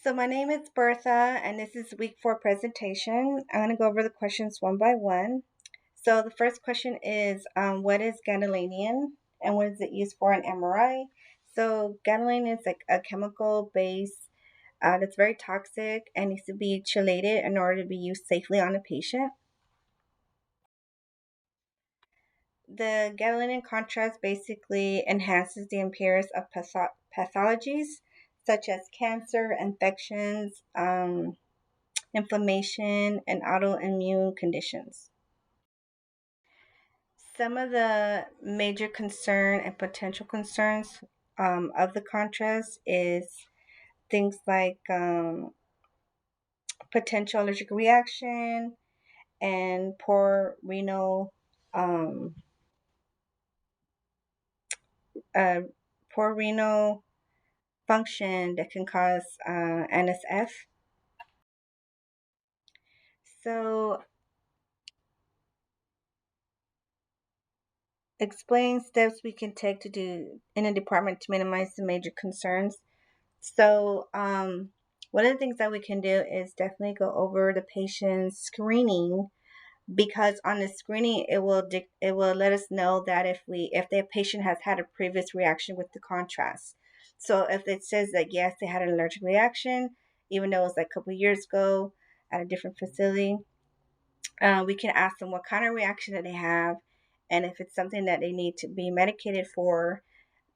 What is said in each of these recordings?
So my name is Bertha, and this is week 4 presentation. I'm going to go over the questions one by one. So the first question is, what is gadolinium and what is it used for in MRI? So gadolinium is like a chemical base that's very toxic and needs to be chelated in order to be used safely on a patient. The gadolinium contrast basically enhances the appearance of pathologies such as cancer, infections, inflammation, and autoimmune conditions. Some of the major concern and potential concerns of the contrast is things like potential allergic reaction and um, uh, poor renal function that can cause NSF. So, explain steps we can take to do in a department to minimize the major concerns. So, one of the things that we can do is definitely go over the patient's screening because on the screening it will let us know that if the patient has had a previous reaction with the contrast. So if it says that yes, they had an allergic reaction, even though it was like a couple of years ago at a different facility, we can ask them what kind of reaction that they have, and if it's something that they need to be medicated for,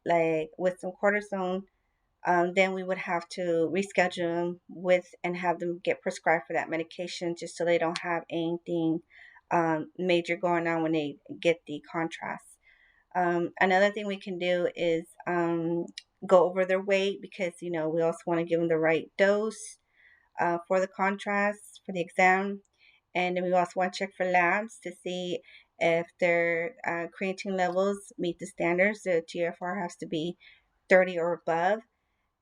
like with some cortisone, then we would have to reschedule them with and have them get prescribed for that medication just so they don't have anything major going on when they get the contrast. Another thing we can do is go over their weight because we also want to give them the right dose for the contrast for the exam, and then we also want to check for labs to see if their creatine levels meet the standards. The GFR has to be 30 or above,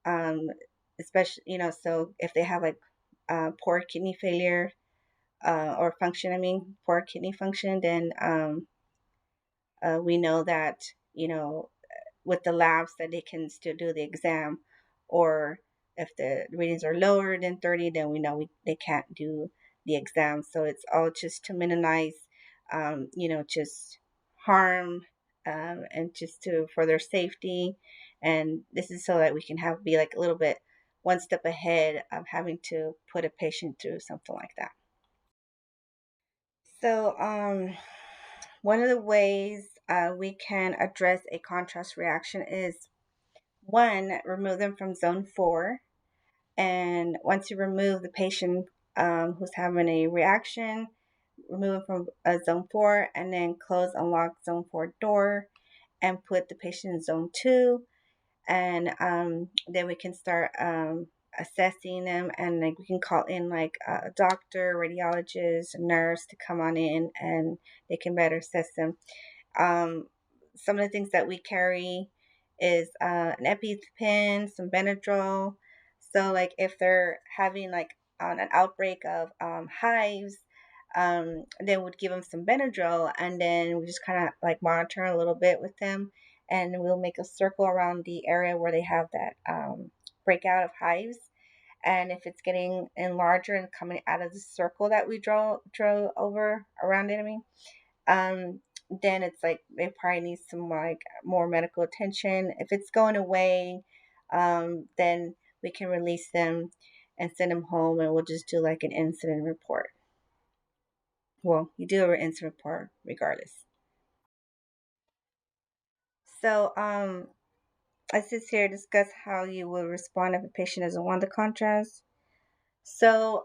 um, especially so if they have like poor kidney failure or function, poor kidney function, then we know that with the labs that they can still do the exam, or if the readings are lower than 30, then we know they can't do the exam. So it's all just to minimize just harm, and just to for their safety, and this is so that we can have be like a little bit one step ahead of having to put a patient through something like that. So one of the ways we can address a contrast reaction is, one, remove them from zone 4. And once you remove the patient who's having a reaction, remove it from zone 4, and then close and lock zone 4 door and put the patient in zone 2. And then we can start assessing them, and like we can call in like a doctor, radiologist, a nurse to come on in, and they can better assess them. Some of the things that we carry is an EpiPen, some Benadryl. So, like, if they're having like on an outbreak of hives, then we'd give them some Benadryl, and then we just kind of like monitor a little bit with them, and we'll make a circle around the area where they have that breakout of hives. And if it's getting in larger and coming out of the circle that we draw over around it, um, then it's like they probably need some like more medical attention. If it's going away, then we can release them and send them home, and we'll just do like an incident report. Well, you do an incident report regardless. So, I sit here to discuss how you will respond if a patient doesn't want the contrast. So,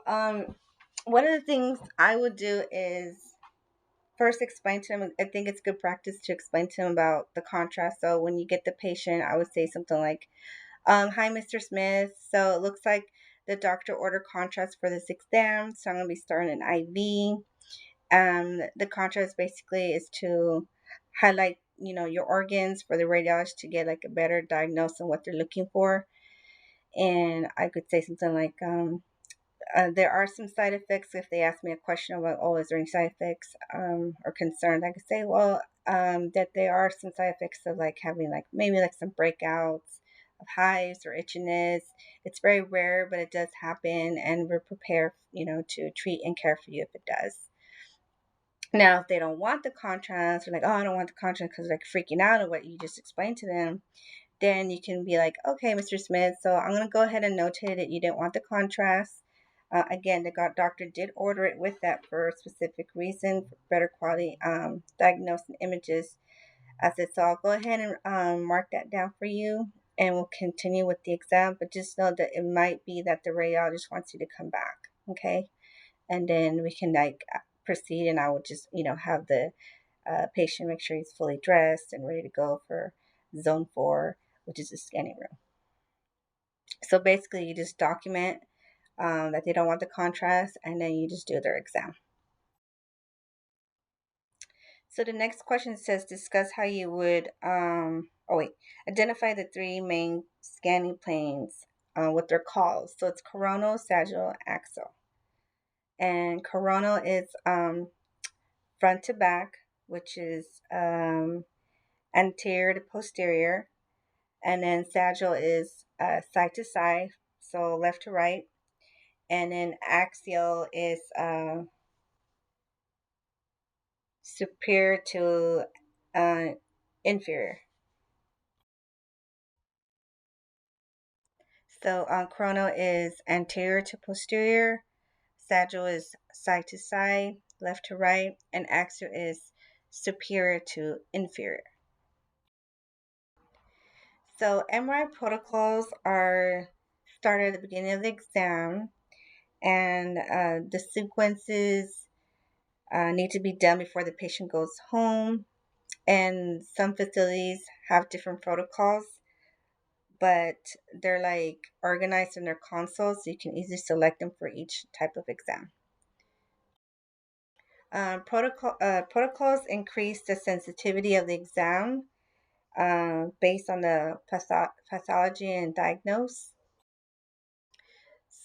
one of the things I would do is first explain to them. I think it's good practice to explain to them about the contrast. So when you get the patient, I would say something like, hi, Mr. Smith. So it looks like the doctor ordered contrast for this exam. So I'm going to be starting an IV. The contrast basically is to highlight, your organs for the radiologist to get like a better diagnosis on what they're looking for. And I could say something like, there are some side effects. If they ask me a question about, oh, is there any side effects or concerns, I could say, well, that there are some side effects of like having like maybe like some breakouts, of hives or itchiness. It's very rare, but it does happen, and we're prepared, to treat and care for you if it does. Now, if they don't want the contrast, or like, oh, I don't want the contrast because they're like freaking out at what you just explained to them, then you can be like, okay, Mr. Smith, so I'm going to go ahead and notate that you didn't want the contrast. Again, the doctor did order it with that for a specific reason, for better quality diagnosing images. I said, so I'll go ahead and mark that down for you, and we'll continue with the exam. But just know that it might be that the radiologist wants you to come back, okay? And then we can proceed, and I will just have the patient make sure he's fully dressed and ready to go for zone 4, which is the scanning room. So basically, you just document that they don't want the contrast, and then you just do their exam. So the next question says, discuss how you would, identify the 3 main scanning planes with their calls. So it's coronal, sagittal, axial. And coronal is front to back, which is anterior to posterior. And then sagittal is side to side, so left to right. And then axial is superior to inferior. So coronal is anterior to posterior, sagittal is side to side, left to right, and axial is superior to inferior. So MRI protocols are started at the beginning of the exam, and the sequences need to be done before the patient goes home. And some facilities have different protocols, but they're like organized in their consoles, so you can easily select them for each type of exam. Protocols increase the sensitivity of the exam based on the pathology and diagnose.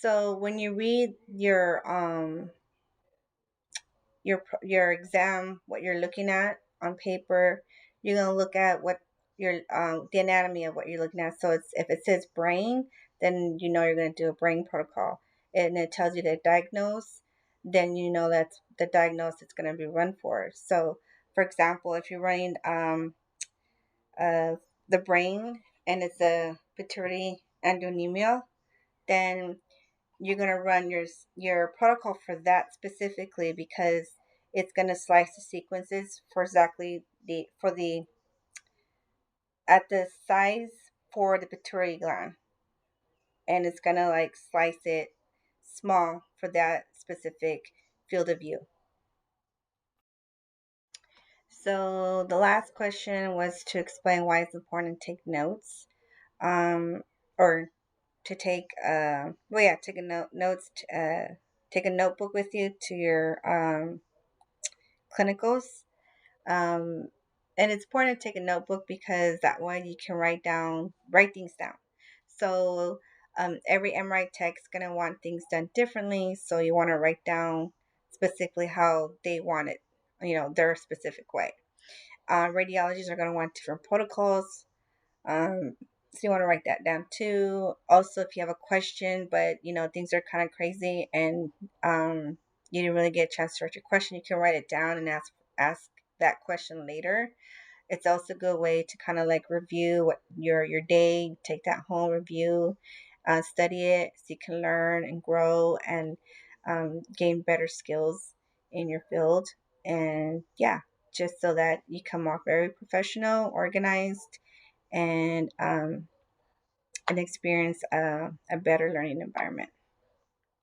So when you read your exam, what you're looking at on paper, you're gonna look at what your the anatomy of what you're looking at. So it's, if it says brain, then you know you're gonna do a brain protocol, and it tells you to diagnose, then you know that's the diagnosis it's gonna be run for. So, for example, if you're running uh, the brain and it's a pituitary aneurysm, then you're going to run your protocol for that specifically, because it's going to slice the sequences for exactly the at the size for the pituitary gland, and it's going to like slice it small for that specific field of view. So the last question was to explain why it's important to take notes, or to take take a take a notebook with you to your clinicals. um, and it's important to take a notebook because that way you can write things down. So every MRI tech is going to want things done differently, so you want to write down specifically how they want it, their specific way. Radiologists are going to want different protocols, so you want to write that down too. Also, if you have a question, but things are kind of crazy, and you didn't really get a chance to write your question, you can write it down and ask that question later. It's also a good way to kind of like review what your day, take that home, review, study it, so you can learn and grow and gain better skills in your field. And yeah, just so that you come off very professional, organized, and experience a better learning environment.